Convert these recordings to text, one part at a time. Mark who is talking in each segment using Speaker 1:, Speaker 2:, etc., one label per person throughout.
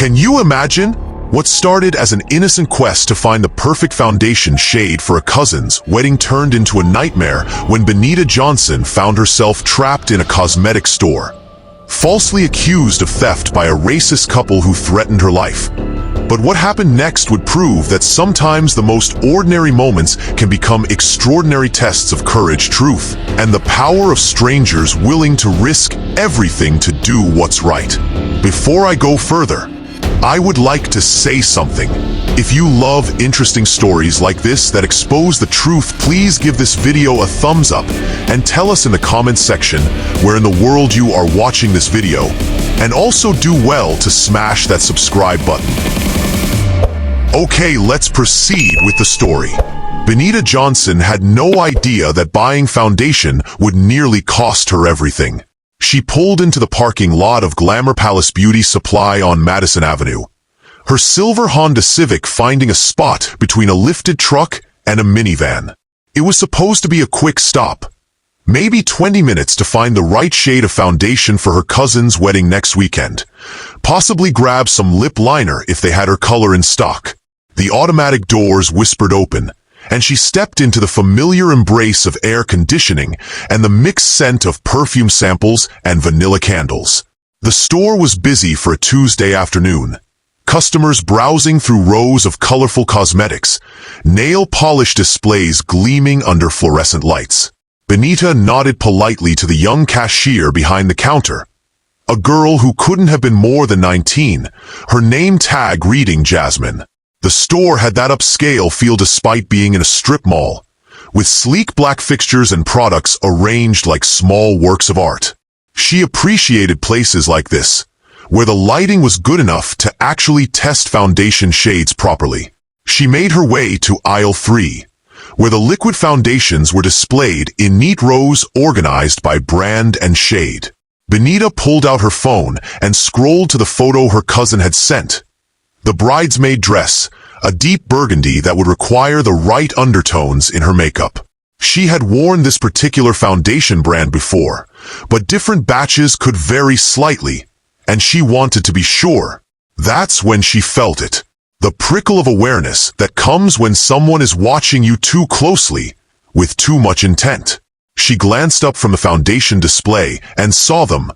Speaker 1: Can you imagine? What started as an innocent quest to find the perfect foundation shade for a cousin's wedding turned into a nightmare when Benita Johnson found herself trapped in a cosmetics store, falsely accused of theft by a racist couple who threatened her life. But what happened next would prove that sometimes the most ordinary moments can become extraordinary tests of courage, truth, and the power of strangers willing to risk everything to do what's right. Before I go further, I would like to say something. If you love interesting stories like this that expose the truth, please give this video a thumbs up and tell us in the comments section where in the world you are watching this video. And also do well to smash that subscribe button. Okay, let's proceed with the story. Benita Johnson had no idea that buying foundation would nearly cost her everything. She pulled into the parking lot of Glamour Palace Beauty Supply on Madison Avenue, her silver Honda Civic finding a spot between a lifted truck and a minivan. It was supposed to be a quick stop, maybe 20 minutes to find the right shade of foundation for her cousin's wedding next weekend, possibly grab some lip liner if they had her color in stock. The automatic doors whispered open, and she stepped into the familiar embrace of air conditioning and the mixed scent of perfume samples and vanilla candles. The store was busy for a Tuesday afternoon. Customers browsing through rows of colorful cosmetics, nail polish displays gleaming under fluorescent lights. Benita nodded politely to the young cashier behind the counter, a girl who couldn't have been more than 19, her name tag reading Jasmine. The store had that upscale feel despite being in a strip mall, with sleek black fixtures and products arranged like small works of art. She appreciated places like this, where the lighting was good enough to actually test foundation shades properly. She made her way to aisle 3, where the liquid foundations were displayed in neat rows organized by brand and shade. Benita pulled out her phone and scrolled to the photo her cousin had sent. The bridesmaid dress, a deep burgundy that would require the right undertones in her makeup. She had worn this particular foundation brand before, but different batches could vary slightly, and she wanted to be sure. That's when she felt it. The prickle of awareness that comes when someone is watching you too closely, with too much intent. She glanced up from the foundation display and saw them.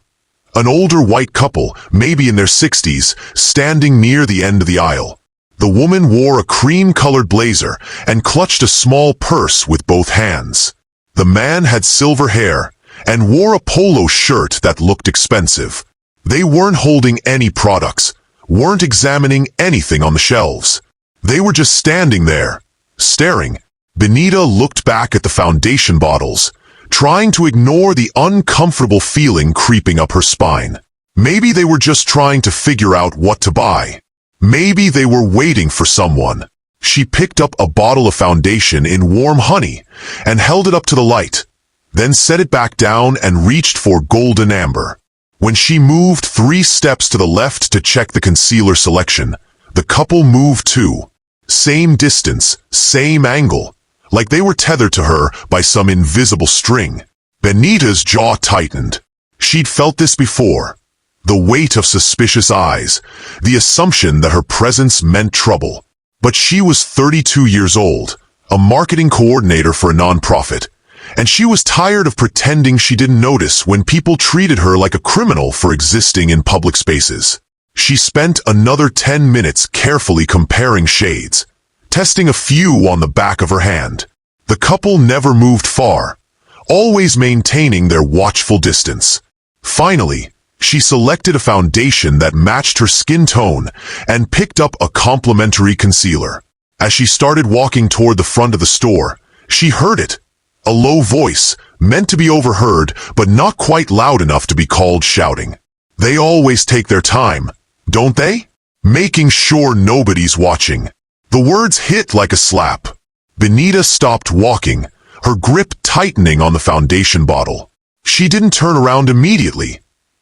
Speaker 1: An older white couple, maybe in their 60s, standing near the end of the aisle. The woman wore a cream-colored blazer and clutched a small purse with both hands. The man had silver hair and wore a polo shirt that looked expensive. They weren't holding any products, weren't examining anything on the shelves. They were just standing there, staring. Benita looked back at the foundation bottles, trying to ignore the uncomfortable feeling creeping up her spine. Maybe they were just trying to figure out what to buy. Maybe they were waiting for someone. She picked up a bottle of foundation in warm honey and held it up to the light, then set it back down and reached for golden amber. When she moved 3 steps to the left to check the concealer selection, the couple moved too. Same distance, same angle, like they were tethered to her by some invisible string. Benita's jaw tightened. She'd felt this before. The weight of suspicious eyes, the assumption that her presence meant trouble. But she was 32 years old, a marketing coordinator for a nonprofit, and she was tired of pretending she didn't notice when people treated her like a criminal for existing in public spaces. She spent another 10 minutes carefully comparing shades, testing a few on the back of her hand. The couple never moved far, always maintaining their watchful distance. Finally, she selected a foundation that matched her skin tone and picked up a complimentary concealer. As she started walking toward the front of the store, she heard it. A low voice, meant to be overheard, but not quite loud enough to be called shouting. They always take their time, don't they? Making sure nobody's watching. The words hit like a slap. Benita stopped walking, her grip tightening on the foundation bottle. She didn't turn around immediately.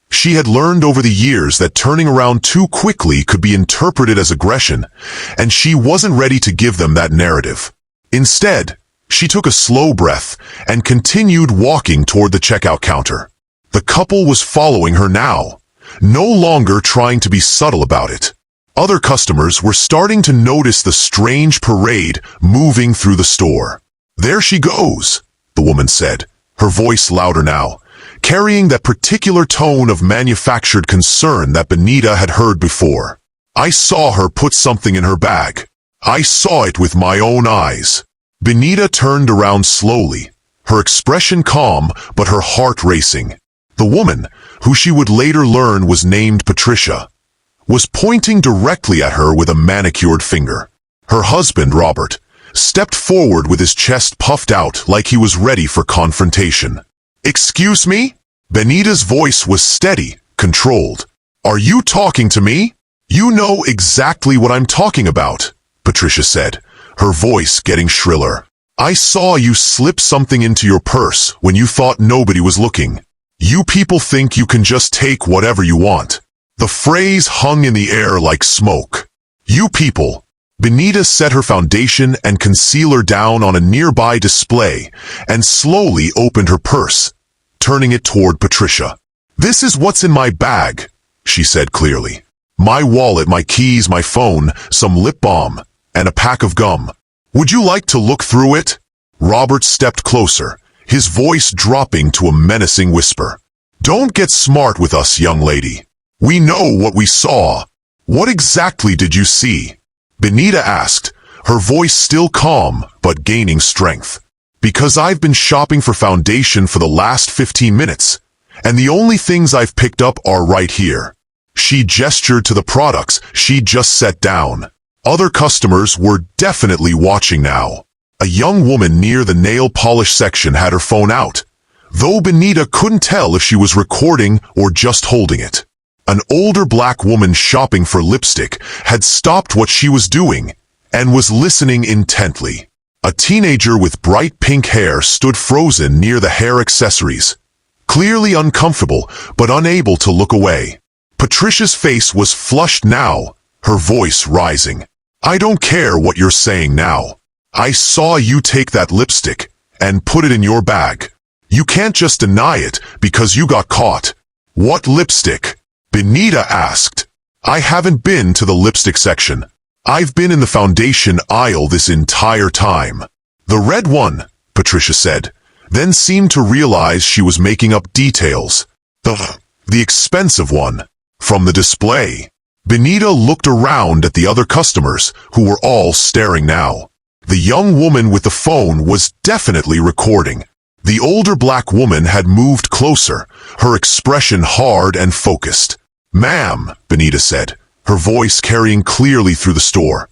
Speaker 1: She had learned over the years that turning around too quickly could be interpreted as aggression, and she wasn't ready to give them that narrative. Instead, she took a slow breath and continued walking toward the checkout counter. The couple was following her now, no longer trying to be subtle about it. Other customers were starting to notice the strange parade moving through the store. "There she goes," the woman said, her voice louder now, carrying that particular tone of manufactured concern that Benita had heard before. "I saw her put something in her bag. I saw it with my own eyes." Benita turned around slowly, her expression calm but her heart racing. The woman, who she would later learn was named Patricia, was pointing directly at her with a manicured finger. Her husband, Robert, stepped forward with his chest puffed out like he was ready for confrontation. "Excuse me?" Benita's voice was steady, controlled. "Are you talking to me?" "You know exactly what I'm talking about," Patricia said, her voice getting shriller. "I saw you slip something into your purse when you thought nobody was looking. You people think you can just take whatever you want." The phrase hung in the air like smoke. "You people." Benita set her foundation and concealer down on a nearby display and slowly opened her purse, turning it toward Patricia. "This is what's in my bag," she said clearly. "My wallet, my keys, my phone, some lip balm, and a pack of gum. Would you like to look through it?" Robert stepped closer, his voice dropping to a menacing whisper. "Don't get smart with us, young lady. We know what we saw." "What exactly did you see?" Benita asked, her voice still calm but gaining strength. "Because I've been shopping for foundation for the last 15 minutes, and the only things I've picked up are right here." She gestured to the products she'd just set down. Other customers were definitely watching now. A young woman near the nail polish section had her phone out, though Benita couldn't tell if she was recording or just holding it. An older black woman shopping for lipstick had stopped what she was doing and was listening intently. A teenager with bright pink hair stood frozen near the hair accessories, clearly uncomfortable but unable to look away. Patricia's face was flushed now, her voice rising. "I don't care what you're saying now. I saw you take that lipstick and put it in your bag. You can't just deny it because you got caught." "What lipstick?" Benita asked. "I haven't been to the lipstick section. I've been in the foundation aisle this entire time." "The red one," Patricia said, then seemed to realize she was making up details. The expensive one. From the display." Benita looked around at the other customers, who were all staring now. The young woman with the phone was definitely recording. The older black woman had moved closer, her expression hard and focused. "Ma'am," Benita said, her voice carrying clearly through the store,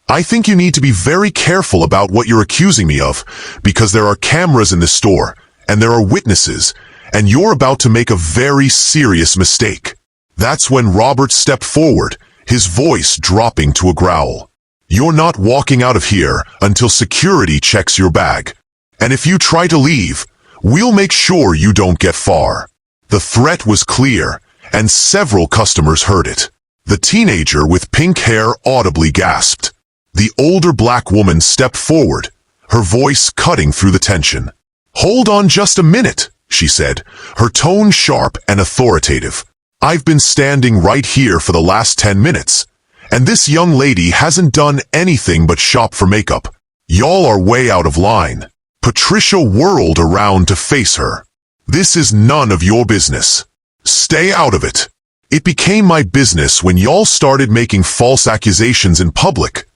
Speaker 1: "I think you need to be very careful about what you're accusing me of, because there are cameras in this store, and there are witnesses, and you're about to make a very serious mistake." That's when Robert stepped forward, his voice dropping to a growl. "You're not walking out of here until security checks your bag. And if you try to leave, we'll make sure you don't get far." The threat was clear, and several customers heard it. The teenager with pink hair audibly gasped. The older black woman stepped forward, her voice cutting through the tension. "Hold on just a minute," she said, her tone sharp and authoritative. "I've been standing right here for the last 10 minutes, and this young lady hasn't done anything but shop for makeup. Y'all are way out of line." Patricia whirled around to face her. "This is none of your business. Stay out of it. It became my business when y'all started making false accusations in public,"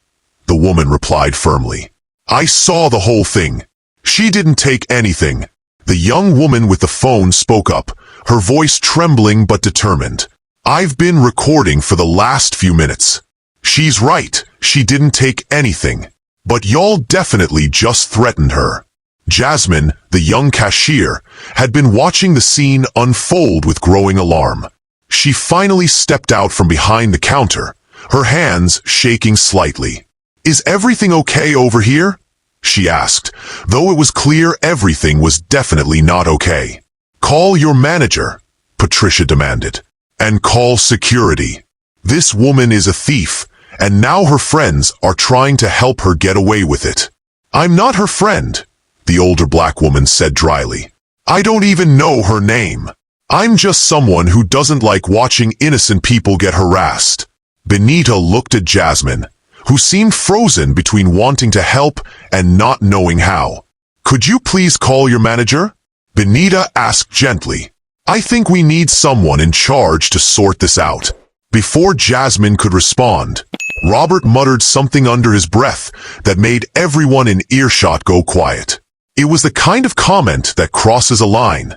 Speaker 1: the woman replied firmly. "I saw the whole thing. She didn't take anything." The young woman with the phone spoke up, her voice trembling but determined. "I've been recording for the last few minutes. She's right, she didn't take anything. But y'all definitely just threatened her." Jasmine, the young cashier, had been watching the scene unfold with growing alarm. She finally stepped out from behind the counter, her hands shaking slightly. "Is everything okay over here?" she asked, though it was clear everything was definitely not okay. "Call your manager," Patricia demanded, "and call security. This woman is a thief, and now her friends are trying to help her get away with it." "I'm not her friend," the older black woman said dryly. "I don't even know her name. I'm just someone who doesn't like watching innocent people get harassed." Benita looked at Jasmine, who seemed frozen between wanting to help and not knowing how. "Could you please call your manager?" Benita asked gently. "I think we need someone in charge to sort this out." Before Jasmine could respond, Robert muttered something under his breath that made everyone in earshot go quiet. It was the kind of comment that crosses a line,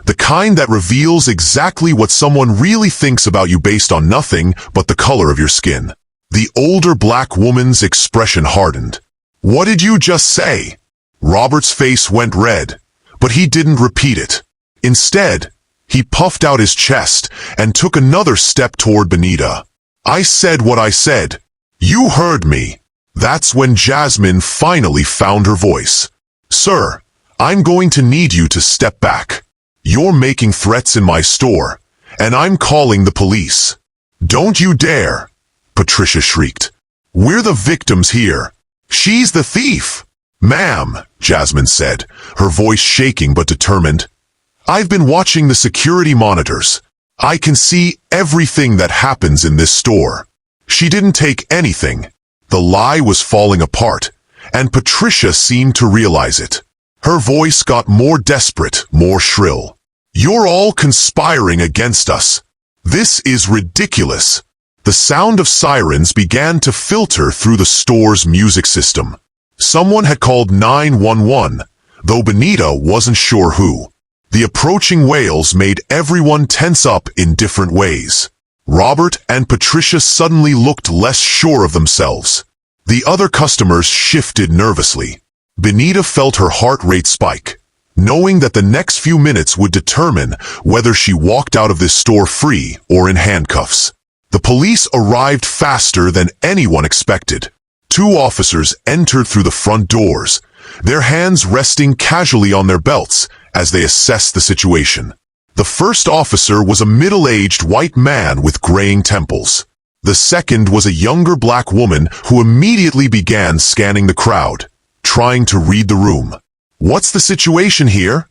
Speaker 1: the kind that reveals exactly what someone really thinks about you based on nothing but the color of your skin. The older black woman's expression hardened. "What did you just say?" Robert's face went red, but he didn't repeat it. Instead, he puffed out his chest and took another step toward Benita. "I said what I said. You heard me." That's when Jasmine finally found her voice. "Sir, I'm going to need you to step back. You're making threats in my store, and I'm calling the police." "Don't you dare," Patricia shrieked. "We're the victims here. She's the thief." "Ma'am," Jasmine said, her voice shaking but determined, "I've been watching the security monitors. I can see everything that happens in this store. She didn't take anything." The lie was falling apart, and Patricia seemed to realize it. Her voice got more desperate, more shrill. "You're all conspiring against us. This is ridiculous." The sound of sirens began to filter through the store's music system. Someone had called 911, though Benita wasn't sure who. The approaching wails made everyone tense up in different ways. Robert and Patricia suddenly looked less sure of themselves. The other customers shifted nervously. Benita felt her heart rate spike, knowing that the next few minutes would determine whether she walked out of this store free or in handcuffs. The police arrived faster than anyone expected. 2 officers entered through the front doors, their hands resting casually on their belts as they assessed the situation. The first officer was a middle-aged white man with graying temples. The second was a younger black woman who immediately began scanning the crowd, trying to read the room. "What's the situation here?"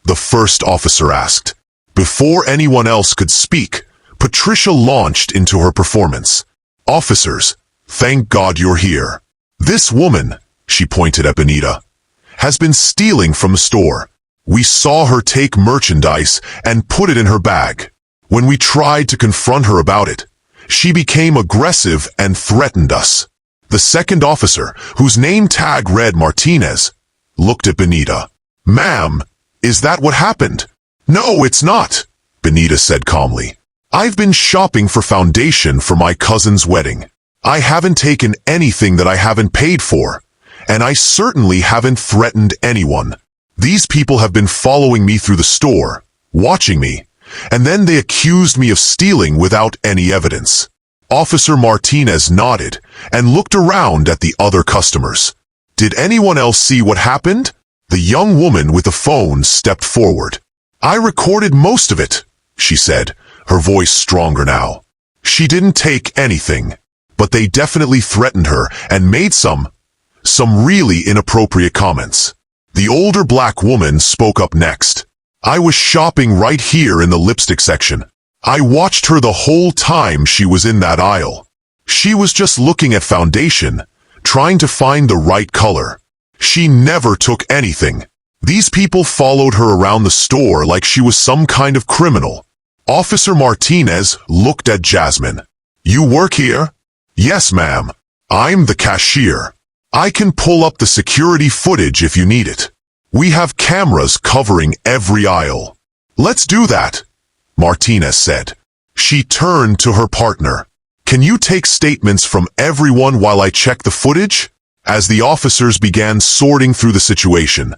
Speaker 1: the first officer asked. Before anyone else could speak, Patricia launched into her performance. "Officers, thank God you're here. This woman," she pointed at Benita, "has been stealing from the store. We saw her take merchandise and put it in her bag. When we tried to confront her about it, she became aggressive and threatened us." The second officer, whose name tag read Martinez, looked at Benita. "Ma'am, is that what happened?" "No, it's not," Benita said calmly. "I've been shopping for foundation for my cousin's wedding. I haven't taken anything that I haven't paid for, and I certainly haven't threatened anyone. These people have been following me through the store, watching me, and then they accused me of stealing without any evidence." Officer Martinez nodded and looked around at the other customers. "Did anyone else see what happened?" The young woman with the phone stepped forward. "I recorded most of it," she said, her voice stronger now. "She didn't take anything, but they definitely threatened her and made some really inappropriate comments." The older black woman spoke up next. "I was shopping right here in the lipstick section. I watched her the whole time she was in that aisle. She was just looking at foundation, trying to find the right color. She never took anything. These people followed her around the store like she was some kind of criminal." Officer Martinez looked at Jasmine. "You work here?" "Yes, ma'am. I'm the cashier. I can pull up the security footage if you need it. We have cameras covering every aisle." "Let's do that," Martinez said. She turned to her partner. "Can you take statements from everyone while I check the footage?" As the officers began sorting through the situation,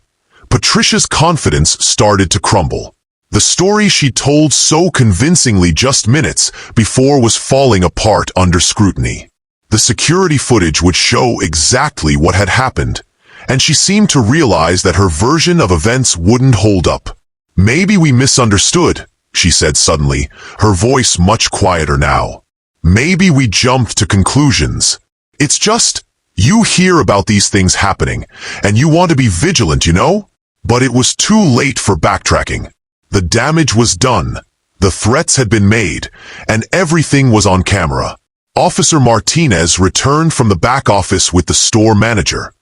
Speaker 1: Patricia's confidence started to crumble. The story she told so convincingly just minutes before was falling apart under scrutiny. The security footage would show exactly what had happened, and she seemed to realize that her version of events wouldn't hold up. "Maybe we misunderstood," she said suddenly, her voice much quieter now. "Maybe we jumped to conclusions. It's just, you hear about these things happening, and you want to be vigilant, you know? But it was too late for backtracking. The damage was done, the threats had been made, and everything was on camera. Officer Martinez returned from the back office with the store manager,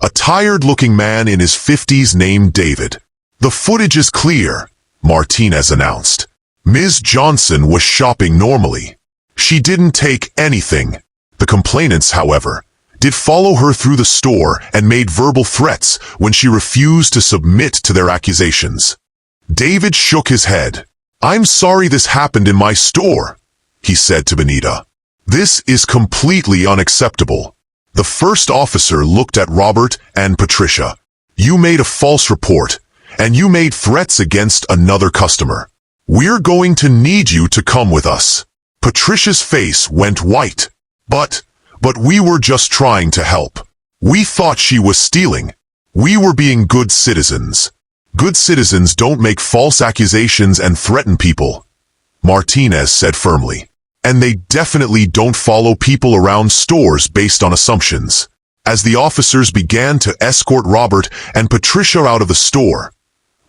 Speaker 1: a tired-looking man in his 50s named David. "The footage is clear," Martinez announced. "Ms. Johnson was shopping normally. She didn't take anything." The complainants, however, did follow her through the store and made verbal threats when she refused to submit to their accusations. David shook his head. "I'm sorry this happened in my store," he said to Benita. "This is completely unacceptable." The first officer looked at Robert and Patricia. "You made a false report, and you made threats against another customer. We're going to need you to come with us." Patricia's face went white. But we were just trying to help. We thought she was stealing. We were being good citizens. Good citizens don't make false accusations and threaten people," Martinez said firmly. "And they definitely don't follow people around stores based on assumptions." As the officers began to escort Robert and Patricia out of the store,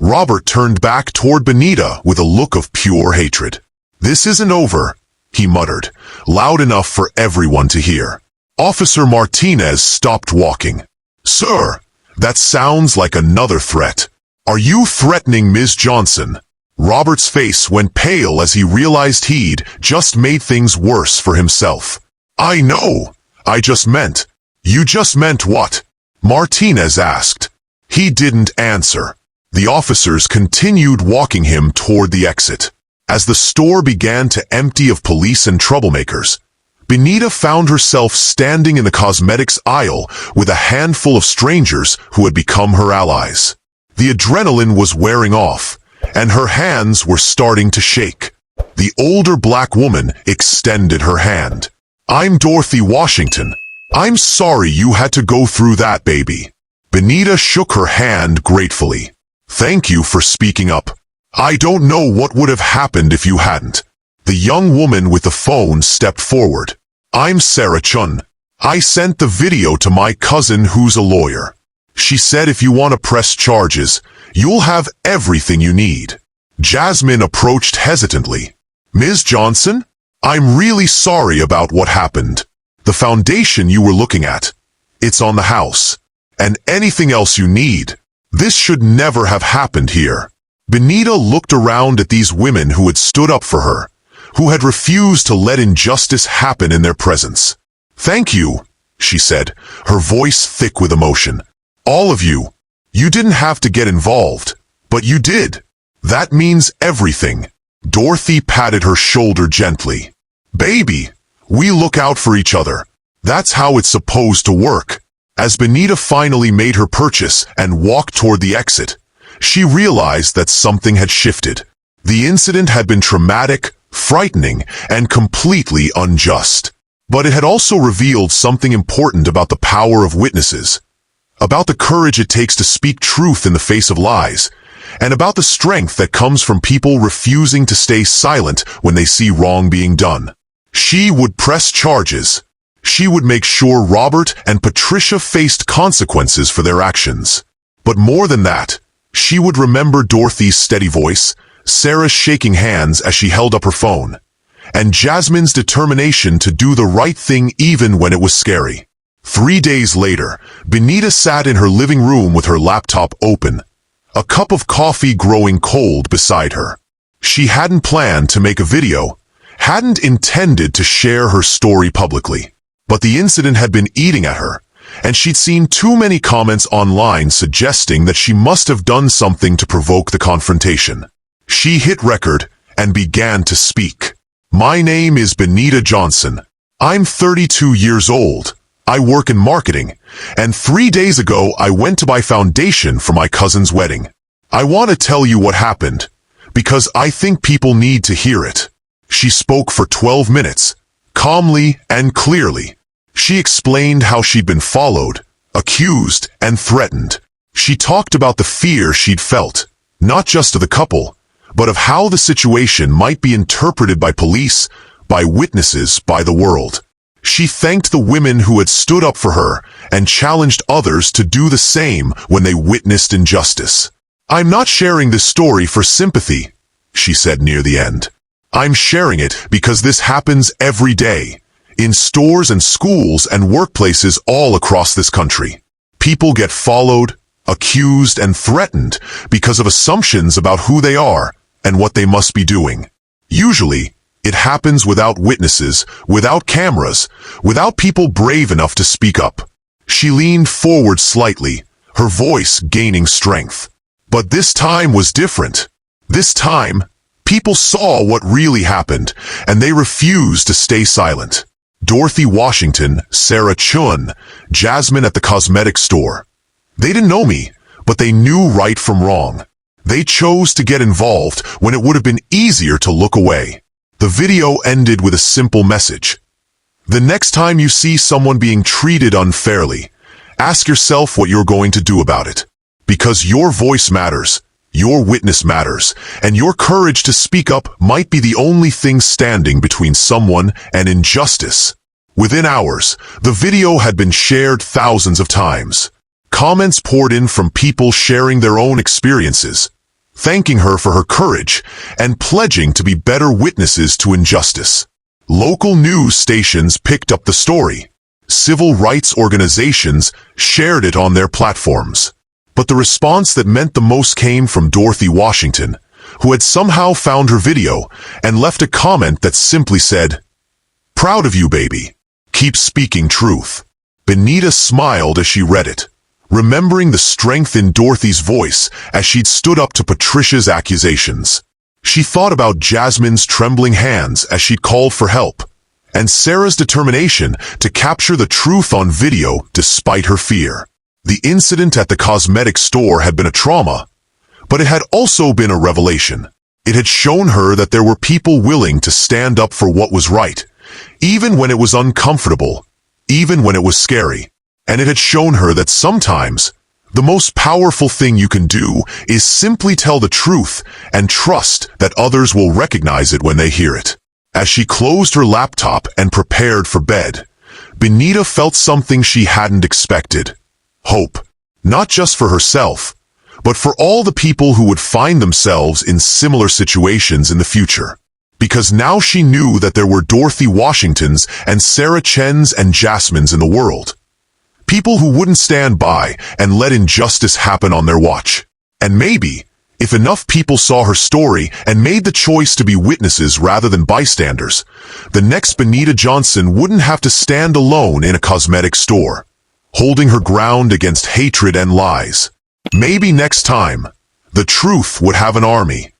Speaker 1: Robert turned back toward Benita with a look of pure hatred. "This isn't over," he muttered, loud enough for everyone to hear. Officer Martinez stopped walking. "Sir, that sounds like another threat. Are you threatening Ms. Johnson?" Robert's face went pale as he realized he'd just made things worse for himself. "I know. I just meant..." "You just meant what?" Martinez asked. He didn't answer. The officers continued walking him toward the exit. As the store began to empty of police and troublemakers, Benita found herself standing in the cosmetics aisle with a handful of strangers who had become her allies. The adrenaline was wearing off, and her hands were starting to shake. The older black woman extended her hand. "I'm Dorothy Washington. I'm sorry you had to go through that, baby." Benita shook her hand gratefully. "Thank you for speaking up. I don't know what would have happened if you hadn't." The young woman with the phone stepped forward. "I'm Sarah Chun. I sent the video to my cousin who's a lawyer. She said if you want to press charges, you'll have everything you need." Jasmine approached hesitantly. "Ms. Johnson, I'm really sorry about what happened. The foundation you were looking at, it's on the house. And anything else you need. This should never have happened here." Benita looked around at these women who had stood up for her, who had refused to let injustice happen in their presence. "Thank you," she said, her voice thick with emotion. "All of you. You didn't have to get involved, but you did. That means everything." Dorothy patted her shoulder gently. "Baby, we look out for each other. That's how it's supposed to work." As Benita finally made her purchase and walked toward the exit, she realized that something had shifted. The incident had been traumatic, frightening, and completely unjust. But it had also revealed something important about the power of witnesses, about the courage it takes to speak truth in the face of lies, and about the strength that comes from people refusing to stay silent when they see wrong being done. She would press charges. She would make sure Robert and Patricia faced consequences for their actions. But more than that, she would remember Dorothy's steady voice, Sarah's shaking hands as she held up her phone, and Jasmine's determination to do the right thing even when it was scary. 3 days later, Benita sat in her living room with her laptop open, a cup of coffee growing cold beside her. She hadn't planned to make a video, hadn't intended to share her story publicly. But the incident had been eating at her, and she'd seen too many comments online suggesting that she must have done something to provoke the confrontation. She hit record and began to speak. "My name is Benita Johnson. I'm 32 years old. I work in marketing, and 3 days ago I went to buy foundation for my cousin's wedding. I want to tell you what happened, because I think people need to hear it." She spoke for 12 minutes, calmly and clearly. She explained how she'd been followed, accused, and threatened. She talked about the fear she'd felt, not just of the couple, but of how the situation might be interpreted by police, by witnesses, by the world. She thanked the women who had stood up for her and challenged others to do the same when they witnessed injustice. "I'm not sharing this story for sympathy," she said near the end. "I'm sharing it because this happens every day. in stores and schools and workplaces all across this country. People get followed, accused, and threatened because of assumptions about who they are and what they must be doing. Usually, it happens without witnesses, without cameras, without people brave enough to speak up. She leaned forward slightly, her voice gaining strength. But this time was different. This time, people saw what really happened, and they refused to stay silent. Dorothy Washington, Sarah Chun, Jasmine at the cosmetic store. They didn't know me, but they knew right from wrong. They chose to get involved when it would have been easier to look away. The video ended with a simple message. The next time you see someone being treated unfairly, ask yourself what you're going to do about it. Because your voice matters, your witness matters, and your courage to speak up might be the only thing standing between someone and injustice. Within hours, the video had been shared thousands of times. Comments poured in from people sharing their own experiences, thanking her for her courage and pledging to be better witnesses to injustice. Local news stations picked up the story. Civil rights organizations shared it on their platforms. But the response that meant the most came from Dorothy Washington, who had somehow found her video and left a comment that simply said, "Proud of you, baby. Keep speaking truth." Benita smiled as she read it, remembering the strength in Dorothy's voice as she'd stood up to Patricia's accusations. She thought about Jasmine's trembling hands as she'd called for help, and Sarah's determination to capture the truth on video despite her fear. The incident at the cosmetic store had been a trauma, but it had also been a revelation. It had shown her that there were people willing to stand up for what was right, even when it was uncomfortable, even when it was scary. And it had shown her that sometimes the most powerful thing you can do is simply tell the truth and trust that others will recognize it when they hear it. As she closed her laptop and prepared for bed, Benita felt something she hadn't expected. Hope, not just for herself, but for all the people who would find themselves in similar situations in the future. Because now she knew that there were Dorothy Washingtons and Sarah Chens and Jasmines in the world. People who wouldn't stand by and let injustice happen on their watch. And maybe, if enough people saw her story and made the choice to be witnesses rather than bystanders, the next Benita Johnson wouldn't have to stand alone in a cosmetic store, holding her ground against hatred and lies. Maybe next time, the truth would have an army.